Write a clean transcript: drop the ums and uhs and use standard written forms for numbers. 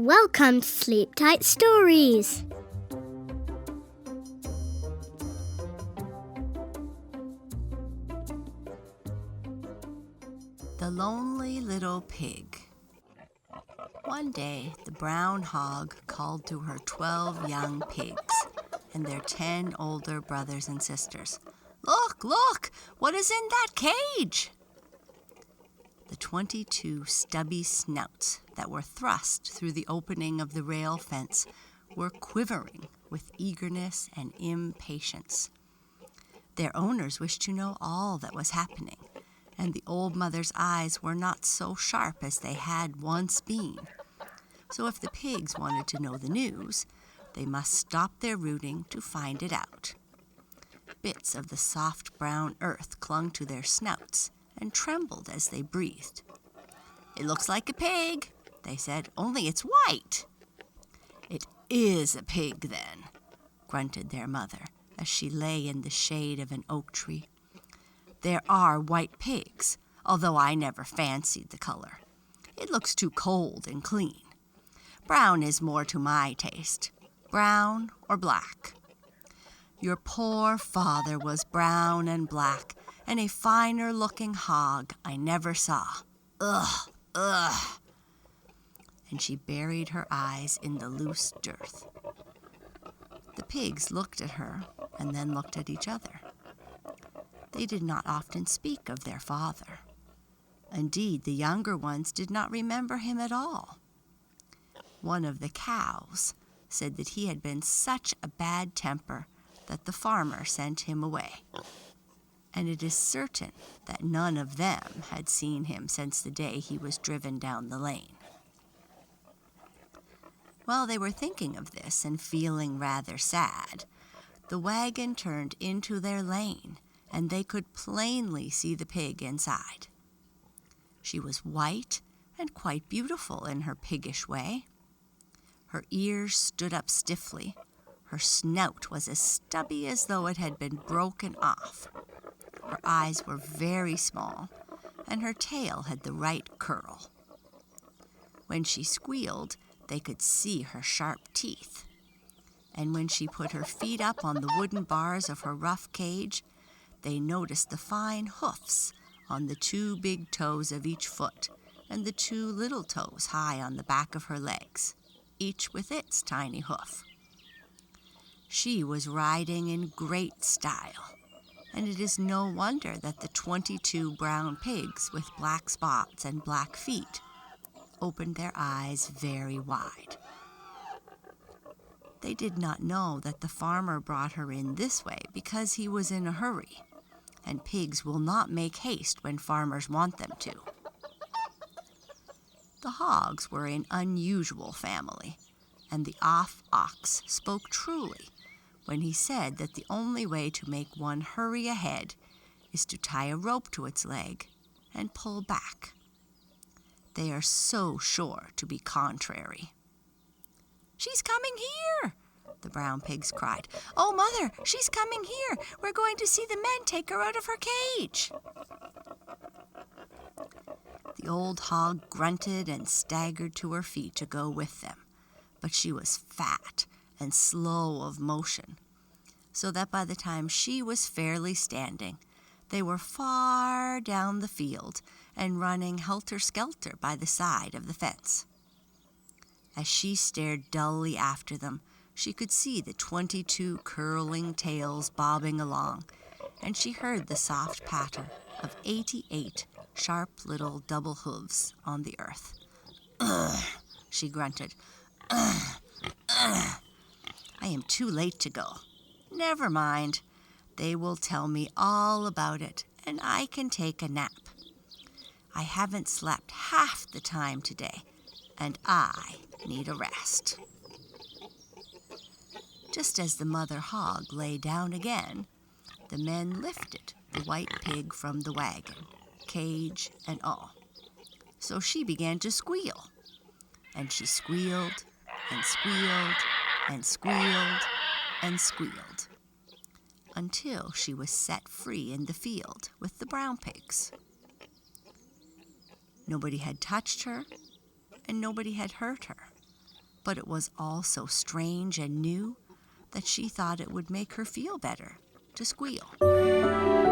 Welcome to Sleep Tight Stories. The Lonely Little Pig. One day, the brown hog called to her 12 young pigs and their 10 older brothers and sisters. "Look, look! What is in that cage?" The 22 stubby snouts that were thrust through the opening of the rail fence were quivering with eagerness and impatience. Their owners wished to know all that was happening, and the old mother's eyes were not so sharp as they had once been. So if the pigs wanted to know the news, they must stop their rooting to find it out. Bits of the soft brown earth clung to their snouts and trembled as they breathed. "It looks like a pig," they said, "only it's white." "It is a pig, then," grunted their mother as she lay in the shade of an oak tree. "There are white pigs, although I never fancied the color. It looks too cold and clean. Brown is more to my taste. Brown or black. Your poor father was brown and black, and a finer-looking hog I never saw. Ugh, ugh." And she buried her eyes in the loose dirt. The pigs looked at her and then looked at each other. They did not often speak of their father. Indeed, the younger ones did not remember him at all. One of the cows said that he had been such a bad temper that the farmer sent him away. And it is certain that none of them had seen him since the day he was driven down the lane. While they were thinking of this and feeling rather sad, the wagon turned into their lane, and they could plainly see the pig inside. She was white and quite beautiful in her piggish way. Her ears stood up stiffly. Her snout was as stubby as though it had been broken off. Her eyes were very small, and her tail had the right curl. When she squealed, they could see her sharp teeth. And when she put her feet up on the wooden bars of her rough cage, they noticed the fine hoofs on the 2 big toes of each foot and the 2 little toes high on the back of her legs, each with its tiny hoof. She was riding in great style, and it is no wonder that the 22 brown pigs with black spots and black feet opened their eyes very wide. They did not know that the farmer brought her in this way because he was in a hurry, and pigs will not make haste when farmers want them to. The Hogs were an unusual family, and the ox spoke truly when he said that the only way to make one hurry ahead is to tie a rope to its leg and pull back. They are so sure to be contrary. "She's coming here!" the brown pigs cried. "Oh, Mother, she's coming here! We're going to see the men take her out of her cage!" The old hog grunted and staggered to her feet to go with them, but she was fat and slow of motion, so that by the time she was fairly standing, they were far down the field and running helter-skelter by the side of the fence. As she stared dully after them, she could see the 22 curling tails bobbing along, and she heard the soft patter of 88 sharp little double hooves on the earth. "Ugh," she grunted. "Ugh, ugh. I am too late to go. Never mind. They will tell me all about it, and I can take a nap. I haven't slept half the time today, and I need a rest." Just as the mother hog lay down again, the men lifted the white pig from the wagon, cage and all. So she began to squeal, and she squealed and squealed and squealed and squealed, until she was set free in the field with the brown pigs. Nobody had touched her, and nobody had hurt her, but it was all so strange and new that she thought it would make her feel better to squeal.